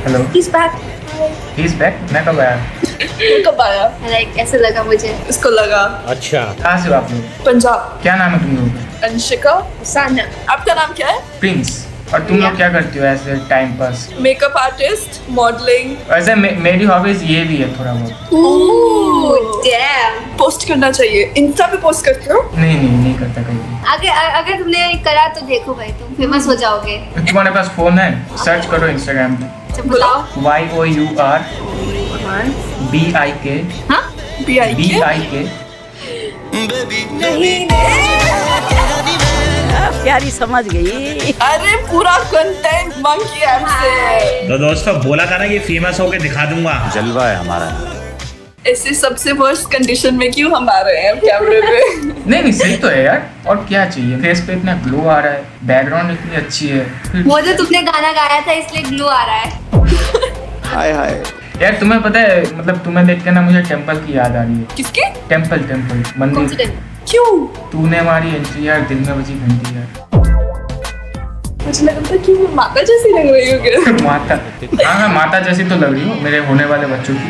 Hello, He's back. he's back. मैं कब आया? कब आया? Like ऐसा लगा मुझे. इसको लगा अच्छा, कहाँ से हो आप लोग? पंजाब। क्या नाम है तुम लोगों का? अंशिका। साना. आपका नाम क्या है? प्रिंस। और तुम लोग क्या करती हो ऐसे time pass? Makeup artist, modelling. वैसे मेरी हॉबीज ये भी है थोड़ा बहुत। Ooh, damn. पोस्ट करना चाहिए। इंस्टा पे पोस्ट करते हो? नहीं करता कहीं। अगर तुमने करा तो देखो भाई, तुम फेमस हो जाओगे. तुम्हारे पास फोन है? सर्च करो इंस्टाग्राम पे अच्छा बताओ. YOURBIK हाँ? BIK। प्यारी समझ गई। अरे पूरा कंटेंट मंकी ऐप से। तो दोस्तों बोला था ना कि फेमस होके दिखा दूंगा। जलवा है हमारा। ऐसे सबसे वर्स्ट कंडीशन में क्यों हम आ रहे हैं कैमरे पे? नहीं सही तो है यार, और क्या चाहिए? फेस पे इतना ग्लो आ रहा है, बैकग्राउंड इतनी अच्छी है, वो जो तुमने गाना गाया था इसलिए ग्लो आ रहा है. हाय हाय। यार तुम्हें पता है, मतलब तुम्हें देख के ना मुझे टेम्पल की याद आ रही है। किसके? टेम्पल कौन सी मंदिर। टाइम? क्यों? तूने हमारी एंट्री यार, दिल में बजी घंटी यार। मुझे लगा था कि मैं माता जैसी लग रही हूँ क्या? माता, हाँ माता जैसी तो लग रही हो मेरे होने वाले बच्चों की।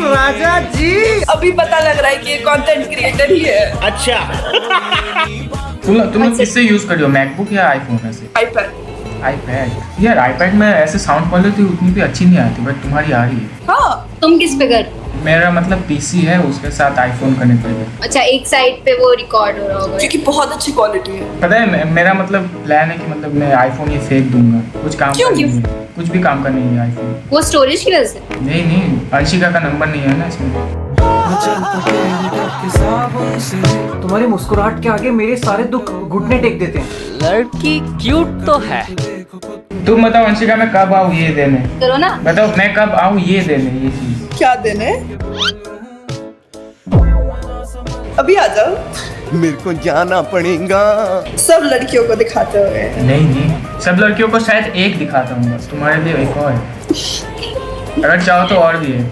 राजा जी। अभी पता लग रहा है कि ये कंटेंट क्रिएटर ही है। अच्छा। तुम लोग किससे यूज कर रही हो, मैकबुक या आईफोन में से? आईपैड। यार आईपैड में ऐसे साउंड क्वालिटी उतनी भी अच्छी नहीं आती, बट तुम्हारी आ रही है। हाँ। तुम किस पे कर? मेरा मतलब पीसी है, उसके साथ आईफोन कनेक्ट है। अच्छा, एक साइड पे वो रिकॉर्ड हो रहा होगा. क्योंकि बहुत अच्छी क्वालिटी है। पता है मेरा मतलब प्लान है कि मतलब मैं आईफोन ये फेंक दूंगा, कुछ काम क्यों? का नहीं है, कुछ भी काम का नहीं है आईफोन। वो स्टोरेज की वजह से? नहीं, अंशिका का नंबर नहीं है ना इसमें। तुम्हारी मुस्कुराहट के आगे मेरे सारे दुख घुटने टेक देते हैं. लड़की क्यूट तो है। तुम बताओ अंशिका, मैं कब आऊँ ये देने? करो ना. बताओ मैं कब आऊँ ये देने, ये चीज। क्या देने? अभी आ जाओ। मेरे को जाना पड़ेगा। सब लड़कियों को दिखाते हुए। नहीं, सब लड़कियों को शायद एक दिखाता हूँ बस, तुम्हारे लिए एक और है। अगर चाहो तो और भी है।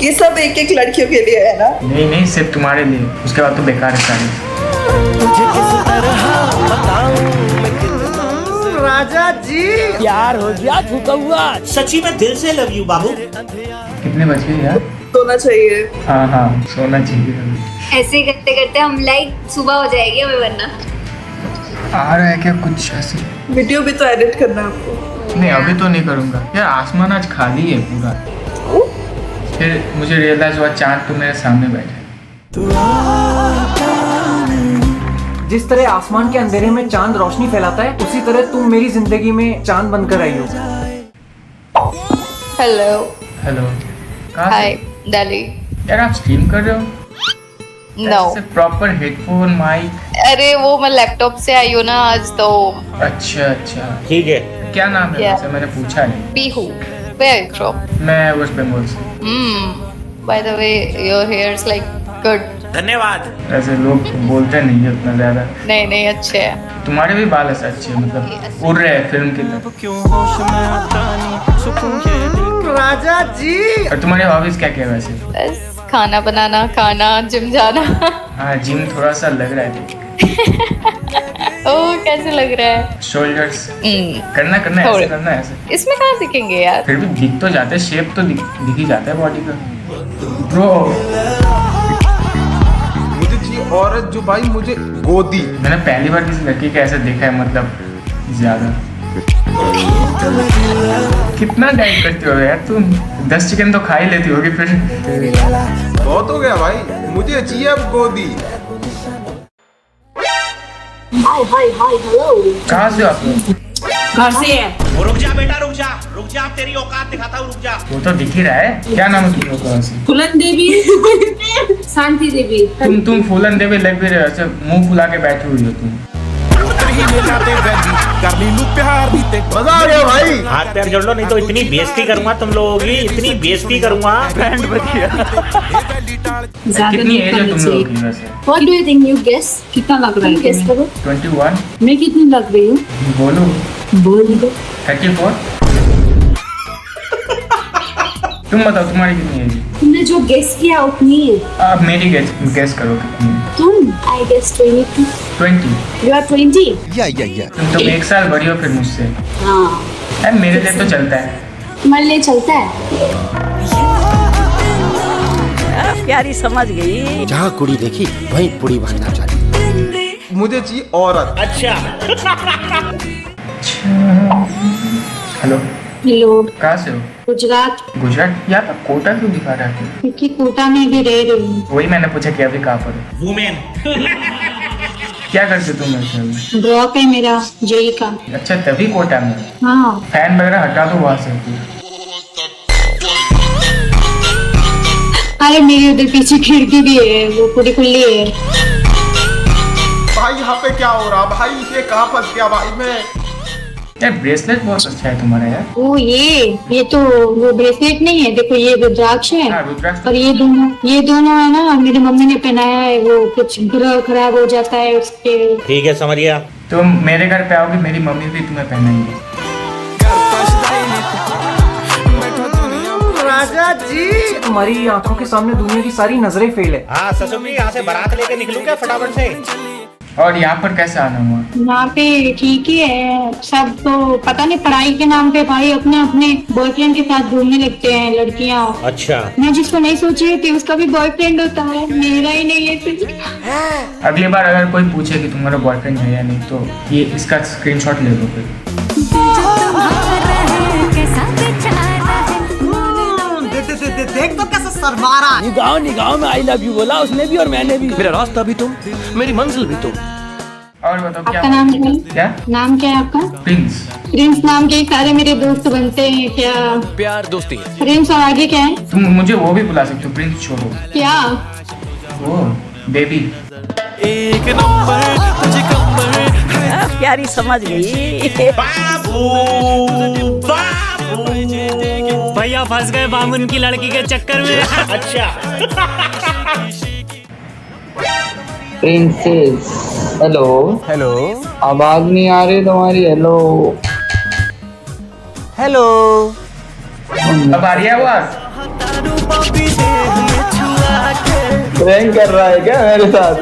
ये सब एक एक लड़कियों के लिए है ना? नहीं, सिर्फ तुम्हारे लिए, उसके बाद तो बेकार है सारी। राजा जी। प्यार हो गया झुका हुआ। सच्ची में दिल से लव यू बाबू। कितने बज गए यार? सोना चाहिए। हाँ सोना चाहिए। ऐसे करते करते हम लाइक सुबह हो जाएगी हमें, वरना. आ रहा है क्या कुछ ऐसे? वीडियो भी तो एडिट करना है आपको। नहीं अभी तो नहीं करूँगा यार, आसमान आज खाली है पूरा। फिर मुझे रियलाइज हुआ चांद तो मेरे सामने बैठा है। जिस तरह आसमान के अंधेरे में चांद रोशनी फैलाता है, उसी तरह तुम मेरी जिंदगी में चांद बनकर आई हो. हेलो। कहाँ हाय से? दिल्ली। यार आप स्ट्रीम कर रहे हो? नो। Proper headphone mic? अरे वो मैं लैपटॉप से आई हूँ ना आज तो। अच्छा ठीक है। क्या नाम है Yeah. वैसे? मैंने पूछा नहीं। Pihu. Where are you from? मैं वेस्ट बंगाल से। By the way, your hair is like good. धन्यवाद। ऐसे लोग बोलते नहीं है उतना ज्यादा। नहीं अच्छे है। तुम्हारे भी बाल ऐसे अच्छे हैं, मतलब उड़ रहे हैं फिल्म की तरह। राजा जी। और तुम्हारी हॉबीज क्या क्या है वैसे? बस खाना बनाना, खाना, जिम जाना। हाँ जिम थोड़ा सा लग रहा है। ओह कैसे लग रहा है? शोल्डर्स करना ऐसे थोड़े। करना ऐसे। इसमें कहाँ दिखेंगे यार? फिर भी दिख तो जाते हैं, शेप तो दिख ही जाता है बॉडी का। ब्रो मुझे चाहिए औरत जो भाई मुझे गोदी। मैंने पहली बार किसी लड़की का ऐसे देखा है, मतलब ज्यादा। कितना डाइट करती हो यार तुम? 10 चिकन तो खा ही लेती होगी फिर। बहुत हो गया भाई, मुझे चाहिए अब गोदी। Hi hello. कहाँ से हो आप लोग? घर से है। रुक जा बेटा, रुक जा, तेरी औकात दिखाता हूँ, रुक जा। वो तो दिख ही रहा है। क्या नाम है तुम लोग का वैसे? फुलन देवी। शांति देवी। तुम फूलन देवी लग भी रहे हो, ऐसे मुंह फुला के बैठी हुई हो तुम। मजा आ गया भाई। हाथ पैर जोड़ लो, नहीं तो इतनी बेइज्जती करूंगा तुम लोगों की, इतनी बेइज्जती करूंगा। बैंड बजिया. कितनी एज है तुम लोगों की वैसे? What do you think? You guess. कितना लग रहा है Guess तुम्हें? करो. 21? मैं कितनी लग रही हूँ? बोलो। बोल दो। 34? तुम बताओ तुम्हारी कितनी एज है? तुमने जो गेस किया उतनी है. आप मेरी गेस करो कितनी है? तुम I guess 22. 20। You are 20। या तुम 1 साल बड़ी हो फिर मुझसे। हाँ अरे मेरे लिए तो चलता है। तुम्हारे लिए चलता है। प्यारी समझ गई। जहाँ कुड़ी देखी वहीं पुड़ी बनना चाहिए। मुझे चाहिए औरत। अच्छा हेलो, हेलो, कहाँ से हो? गुजरात। गुजरात? यहाँ पर कोटा क्यों दिखा रहा है? क्योंकि कोटा में भी रह रही हूँ। वही मैंने पूछा कि अभी कहाँ पर हो? वुमेन। क्या करते हो तुम ऐसे अभी? ड्रॉप है मेरा जेई का। अच्छा, तभी कोटा में। हाँ फैन वगैरह हटा दो वहाँ से। अरे मेरी उधर पीछे खिड़की भी है, वो पूरी खुली है। भाई यहाँ पे क्या हो रहा भाई, ये कहाँ फंस गया भाई मैं। यार ब्रेसलेट बहुत अच्छा है तुम्हारा यार। ओ ये तो वो ब्रेसलेट नहीं है, देखो ये रुद्राक्ष है। हाँ, रुद्राक्ष। और ये दोनों है ना, मेरी मम्मी ने पहनाया है, वो कुछ ग्रह खराब हो जाता है उसके। ठीक है समझ गया। तुम मेरे घर पे आओगे, मेरी मम्मी भी तुम्हें पहनाएंगी। राजा जी, तुम्हारी आंखों के सामने दुनिया की सारी नजरें फेल है। हाँ ससुर जी, यहाँ से बारात लेके निकलूं क्या फटाफट से? और यहाँ पर कैसे आना हुआ? यहाँ पे ठीक ही है सब, तो पता नहीं पढ़ाई के नाम पे भाई अपने अपने बॉयफ्रेंड के साथ घूमने लगते हैं लड़कियाँ। अच्छा मैं जिसको नहीं सोची थी उसका भी बॉयफ्रेंड होता है, मेरा ही नहीं है। अगली बार अगर कोई पूछे कि तुम्हारा बॉयफ्रेंड है या नहीं, तो ये इसका स्क्रीनशॉट ले लो फिर। देख तो कैसे शर्मा रहा है। निगाह में आई लव यू बोला उसने भी और मैंने भी। मेरा रास्ता भी तुम, मेरी मंजिल भी तुम। और बताओ आपका क्या? नाम क्या है? क्या? नाम क्या है आपका? प्रिंस। प्रिंस नाम के सारे मेरे दोस्त बनते हैं क्या? प्यार दोस्ती। प्रिंस और आगे क्या है? तुम मुझे वो भी बुला सकते हो, प्रिंस छोड़ो। क्या? वो बेबी। प्यारी समझ गई। बाबू भैया फंस गए बामुन की लड़की के चक्कर में। अच्छा प्रिंसेस, हेलो हेलो आवाज नहीं आ रही तुम्हारी। Hello hello. अब आ रही है आवाज? प्रैंक कर रहा है क्या मेरे साथ?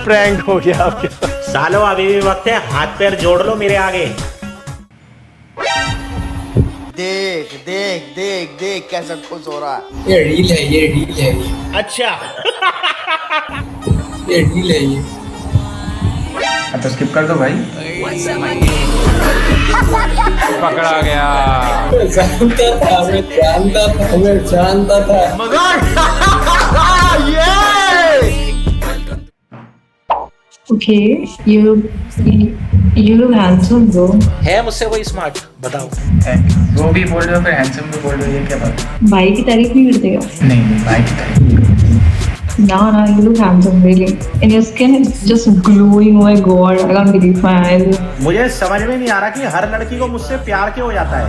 प्रैंक हो गया आपके साथ। सालो अभी भी वक्त है, हाथ पैर जोड़ लो मेरे आगे। देख देख देख देख कैसा खुश हो रहा है। ये रील है, ये रील है, अच्छा ये रील है ये। अब तो स्किप कर दो भाई। पकड़ा गया। जानता था, मैं जानता था, मैं जानता था। Okay, you look handsome bro. है मुझसे कोई स्मार्ट? बताओ। Thank you। वो भी बोल रहे हो फिर हैंडसम भी बोल रहे हो, ये क्या बात है? भाई की तारीफ नहीं करते क्या? नहीं भाई की तारीफ। No, you look handsome really. And your skin is just glowing. Oh my god, I can't believe my eyes. मुझे समझ में नहीं आ रहा कि हर लड़की को मुझसे प्यार क्यों हो जाता है।